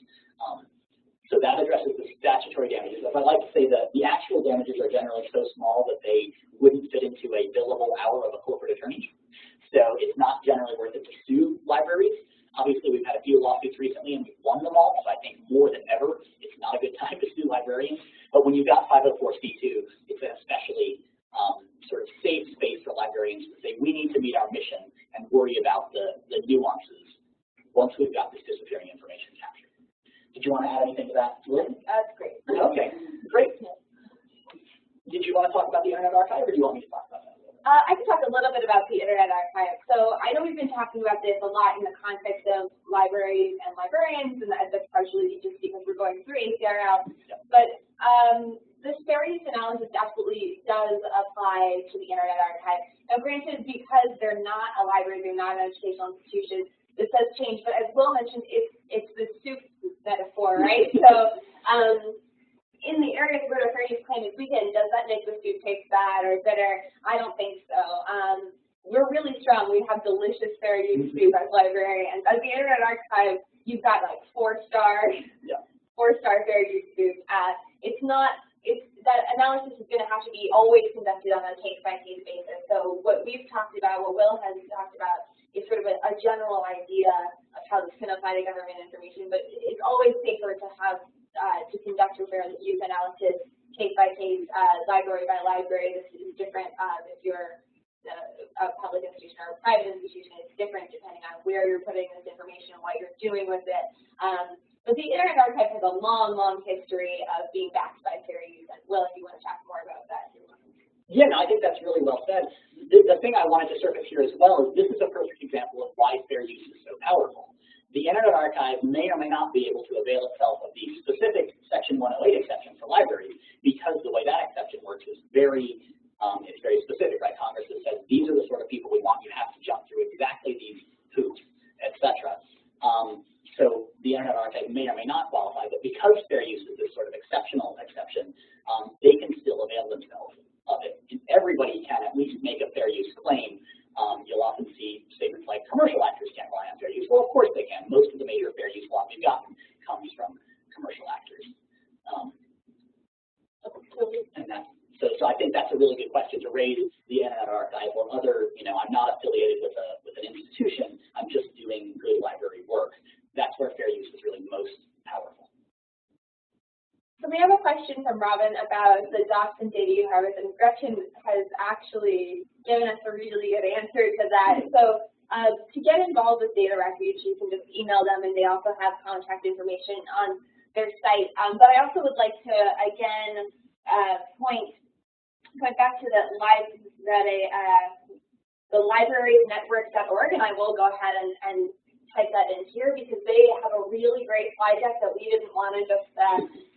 [SPEAKER 3] So that addresses the statutory damages. As I like to say, that the actual damages are generally so small that they wouldn't fit into a billable hour of a corporate attorney. So it's not generally worth it to sue libraries. Obviously, we've had a few lawsuits recently, and we've won them all. So I think more than ever, it's not a good time to sue librarians. But when you've got 504c2, it's an especially sort of safe space for librarians to say, we need to meet our mission and worry about the nuances once we've got this disappearing information captured. Did you want to add anything to that, Lynn?
[SPEAKER 2] That's great.
[SPEAKER 3] Okay, great. Did you want to talk about the Internet Archive, or do you want me to talk about that?
[SPEAKER 2] I can talk a little bit about the Internet Archive. So I know we've been talking about this a lot in the context of libraries and librarians, and that's partially just because we're going through ACRL. But this fair use analysis absolutely does apply to the Internet Archive. Now, granted, because they're not a library, they're not an educational institution, this does change. But as Will mentioned, it's the soup metaphor, right? So in the areas where a fair use claim is weakened, does that make the soup taste bad or bitter? I don't think so. We're really strong. We have delicious fair use soup as librarians. At the Internet Archive, you've got like four-star fair use soup. That analysis is going to have to be always conducted on a case-by-case basis. So what we've talked about, what Will has talked about, is sort of a general idea of how this can apply to government information. But it's always safer to have to conduct your fair use analysis case by case, library by library. This is different if you're a public institution or a private institution. It's different depending on where you're putting this information and what you're doing with it. But the Internet Archive has a long, long history of being backed by fair use. And Will, if you want to talk more about that.
[SPEAKER 3] Yeah, no, I think that's really well said. The thing I wanted to surface here as well is this is a perfect example of why fair use is so powerful. The Internet Archive may or may not be able to avail itself of the specific Section 108 exception for libraries, because the way that exception works is very specific, right? Congress has said these are the sort of people we want. You have to jump through exactly these hoops, etc. So the Internet Archive may or may not qualify, but because fair use is this sort of exceptional exception, they can still avail themselves of it. And everybody can at least make a fair use claim. You'll often see statements like commercial actors can't rely on fair use. Well, of course they can. Most of the major fair use law we've gotten comes from commercial actors. So I think that's a really good question to raise the Internet Archive or other, I'm not affiliated with an institution, I'm just doing good library work. That's where fair use is really most powerful.
[SPEAKER 2] So we have a question from Robin about the docs and data you harvest, and Gretchen has actually given us a really good answer to that. So to get involved with Data Refuge, you can just email them, and they also have contact information on their site. But I also would like to, again, point back to the librariesnetwork.org, and I will go ahead and type that in here because they have a really great slide deck that we didn't want to just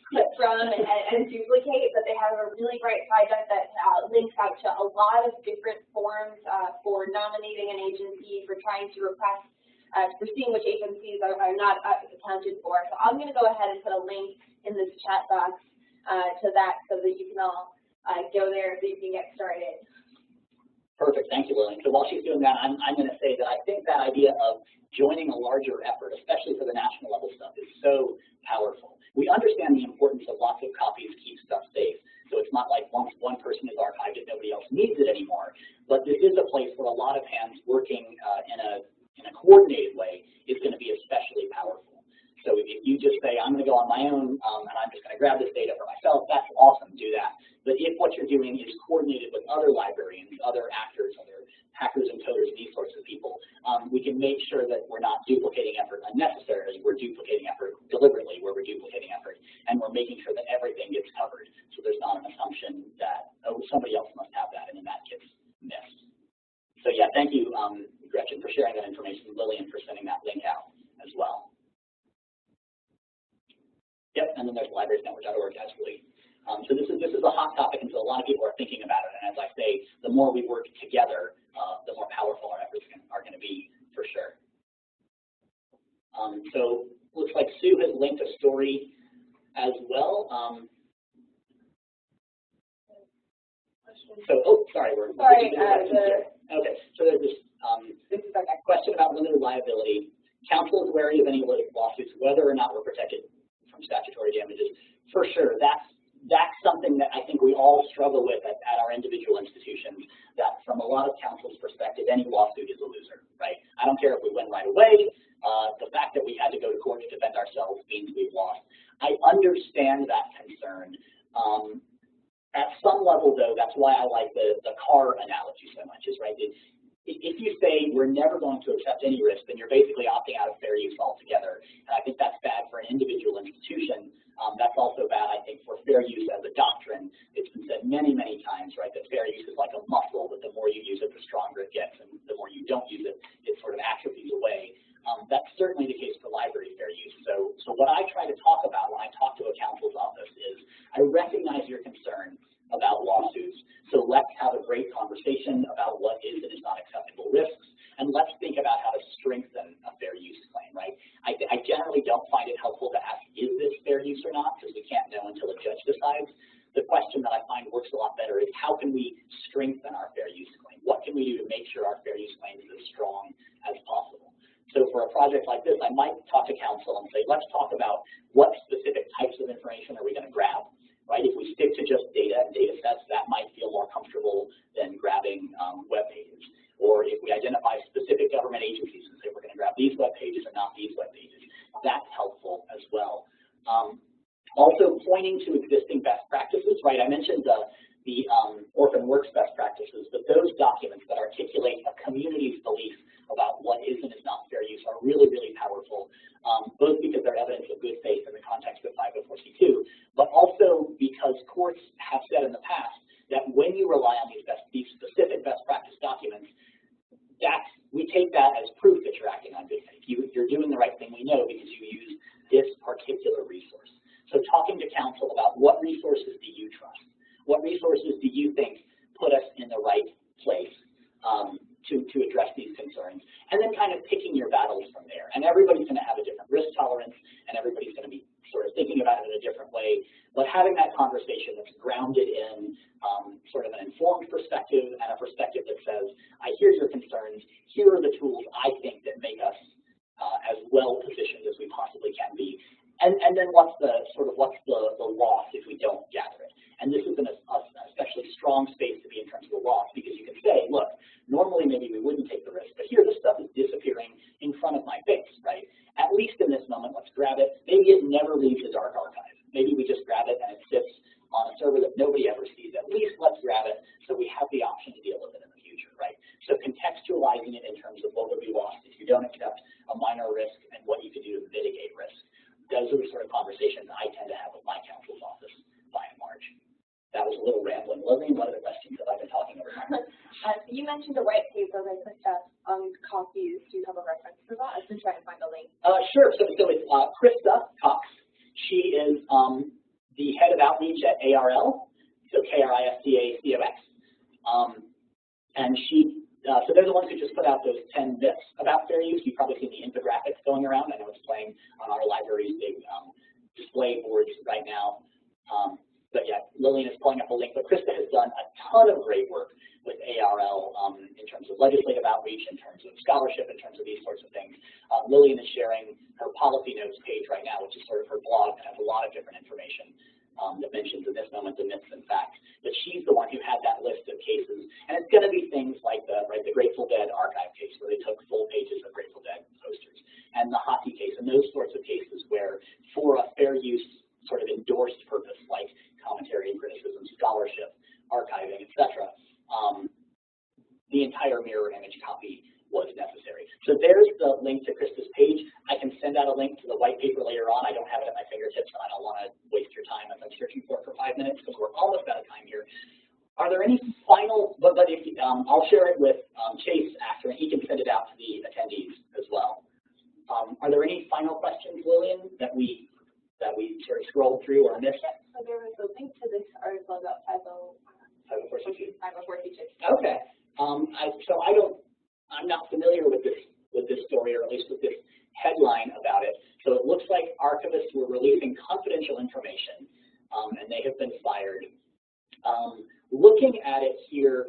[SPEAKER 2] clip from and duplicate, but they have a really great slide deck that links out to a lot of different forms for nominating an agency, for trying to request, for seeing which agencies are not accounted for. So I'm going to go ahead and put a link in this chat box to that so that you can all go there so you can get started.
[SPEAKER 3] Perfect, thank you, Lillian. So while she's doing that, I'm going to say that I think that idea of joining a larger effort, especially for the national level stuff, is so powerful. We understand the importance of lots of copies keep stuff safe. So it's not like once one person is archived it, nobody else needs it anymore. But this is a place where a lot of hands working in a coordinated way is going to be especially powerful. So if you just say, I'm going to go on my own and I'm just going to grab this data for myself, that's awesome, do that. But if what you're doing is coordinated with other librarians, other actors, other hackers and coders, these sorts of people, we can make sure that we're not duplicating effort unnecessarily, we're duplicating effort deliberately, where we're duplicating effort, and we're making sure that everything gets covered. So there's not an assumption that, oh, somebody else must have that, and then that gets missed. So yeah, thank you, Gretchen, for sharing that information, Lillian for sending that link out as well. Yep, and then there's librariesnetwork.org, absolutely. So this is a hot topic, and so a lot of people are thinking about it. And as I say, the more we work together, the more powerful our efforts are going to be, for sure. So looks like Sue has linked a story as well. So, oh, sorry,
[SPEAKER 2] sorry.
[SPEAKER 3] Okay, so there's this question about limited liability. Counsel is wary of any lawsuits, whether or not we're protected from statutory damages. For sure, that's something that I think we all struggle with at our individual institutions, that from a lot of counsel's perspective, any lawsuit is a loser, right? I don't care if we win right away. The fact that we had to go to court to defend ourselves means we've lost. I understand that concern. At some level, though, that's why I like the car analogy so much, is right. If you say we're never going to accept any risk, then you're basically opting out of fair use altogether. And I think that's bad for an individual institution. That's also bad, I think, for fair use as a doctrine. It's been said many, many times, right, that fair use is like a muscle, that the more you use it, the stronger it gets, and the more you don't use it, it sort of atrophies away. That's certainly the case for library fair use. So what I try to talk about when I talk to a counsel's office is I recognize your concern about lawsuits. So let's have a great conversation about what is and is not acceptable risks, and let's think about how to strengthen a fair use claim, right? I generally don't find it helpful to ask, is this fair use or not, because we can't know until a judge decides. The question that I find works a lot better is, how can we strengthen our fair use claim? What can we do to make sure our fair use claim is as strong as possible? So for a project like this, I might talk to counsel and say, let's talk about what specific types of information are we going to grab, right? If we stick to just data and data sets, that might feel more comfortable than grabbing web pages. Or if we identify specific government agencies and say we're going to grab these web pages and not these web pages, that's helpful as well. Also pointing to existing best practices, right? I mentioned the Orphan Works best practices, but those documents that articulate a community's belief about what is and is not fair use are really, really powerful, both because they're evidence of good faith in the context of 504c2, but also because courts have said in the past that when you rely on these specific best practice documents, we take that as proof that you're acting on good faith. You're doing the right thing, we know, because you use this particular resource. So talking to counsel about what resources do you trust? What resources do you think put us in the right place to address these concerns? And then kind of picking your battles from there. And everybody's going to have a different risk tolerance, and everybody's going to be sort of thinking about it in a different way. But having that conversation that's grounded in sort of an informed perspective and a perspective that says, I hear your concerns, here are the tools I think that make us as well positioned as we possibly can be. And then what's the loss if we don't gather it? And this is an especially strong space to be in terms of the loss, because you can say, look, normally maybe we wouldn't take the risk, but here this stuff is disappearing in front of my face, right? At least in this moment, let's grab it. Maybe it never leaves the dark archive. Maybe we just grab it and server that nobody ever sees. At least let's grab it so we have the option to deal with it in the future, right? So contextualizing it in terms of what would be lost if you don't accept a minor risk and what you could do to mitigate risk. Those are the sort of conversations I tend to have with my counsel's office by and large. That was a little rambling. Lillian, what other questions have I been talking over time?
[SPEAKER 2] So you mentioned a white paper by Krista on copies. Do you have a reference for that? I've been trying to find a link.
[SPEAKER 3] Sure. So it's Krista Cox. She is the head of outreach at ARL, so KRISTACOX. And so they're the ones who just put out those 10 myths about fair use. You've probably seen the infographics going around. I know it's playing on our library's big display boards right now. But yeah, Lillian is pulling up a link. But Krista has done a ton of great work with ARL in terms of legislative outreach, in terms of scholarship, in terms of these sorts of things. Lillian is sharing her policy notes page right now, which is sort of her blog that has a lot of different information that mentions in this moment the myths and facts. But she's the one who had that list of cases. And it's going to be things like the Grateful Dead archive case, where they took full pages of Grateful Dead posters, and the Hockey case, and those sorts of cases where for a fair use sort of endorsed purpose, like commentary and criticism, scholarship, archiving, etc., the entire mirror image copy was necessary. So there's the link to Krista's page. I can send out a link to the white paper later on. I don't have it at my fingertips, and I don't want to waste your time as I'm searching for it for 5 minutes, because we're almost out of time here. Are there any final, but if I'll share it with Chase after, and he can send it out to the attendees as well. Are there any final questions, Lillian, that we sort of scrolled through or missed?
[SPEAKER 2] Yes, so there was a link to this article about
[SPEAKER 3] 504C2.
[SPEAKER 2] 504C2.
[SPEAKER 3] Okay. I'm not familiar with this story, or at least with this headline about it. So it looks like archivists were releasing confidential information, and they have been fired. Looking at it here,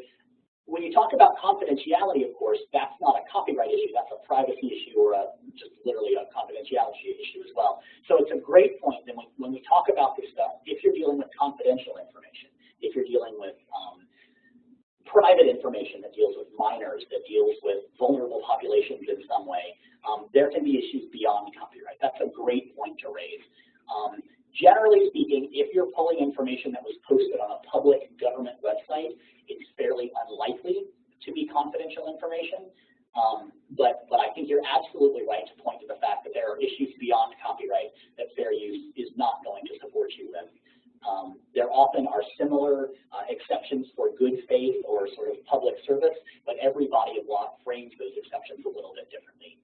[SPEAKER 3] when you talk about confidentiality, of course, that's not a copyright issue. That's a privacy issue, or just literally a confidentiality issue as well. So it's a great point that when we talk about this stuff, if you're dealing with confidential information, if you're dealing with private information that deals with minors, that deals with vulnerable populations in some way, there can be issues beyond copyright. That's a great point to raise. Generally speaking, if you're pulling information that was posted on a public government website, it's fairly unlikely to be confidential information. But I think you're absolutely right to point to the fact that there are issues beyond copyright that fair use is not going to support you with. There often are similar exceptions for good faith or sort of public service, but every body of law frames those exceptions a little bit differently.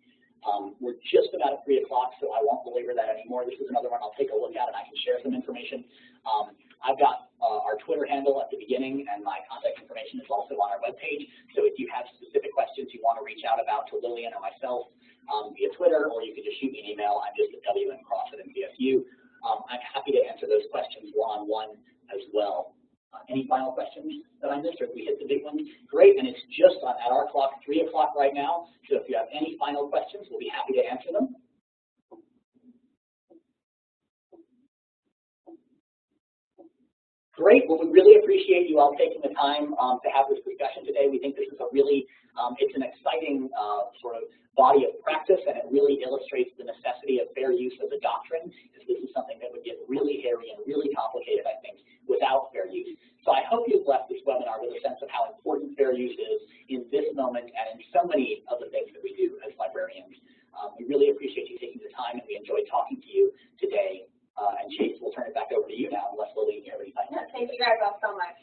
[SPEAKER 3] We're just about at 3 o'clock, so I won't belabor that anymore. This is another one I'll take a look at, and I can share some information. I've got our Twitter handle at the beginning, and my contact information is also on our webpage. So if you have specific questions you want to reach out about to Lillian or myself via Twitter, or you can just shoot me an email. I'm just at WMCrossett@NCSU. I'm happy to answer those questions one-on-one as well. Any final questions that I missed, or if we hit the big ones? Great, and it's just at our clock, 3 o'clock right now. So if you have any final questions, we'll be happy to answer them. Great. Well, we really appreciate you all taking the time to have this discussion today. We think this is a really, it's an exciting sort of body of practice, and it really illustrates the necessity of fair use as a doctrine, because this is something that would get really hairy and really complicated, I think, without fair use. So I hope you've left this webinar with a sense of how important fair use is in this moment and in so many of the things that we do as librarians. We really appreciate you taking the time, and we enjoyed talking to you today. And Chase, we'll turn it back over to you now, unless Lillian, you have any final comments.
[SPEAKER 2] Thank you guys all so much.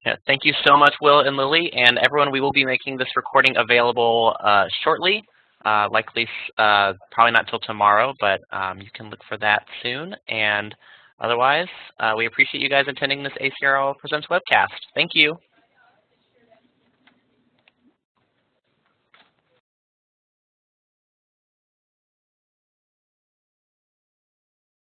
[SPEAKER 1] Yeah, thank you so much, Will and Lily. And everyone, we will be making this recording available shortly, likely probably not till tomorrow, but you can look for that soon. And otherwise, we appreciate you guys attending this ACRL Presents webcast. Thank you.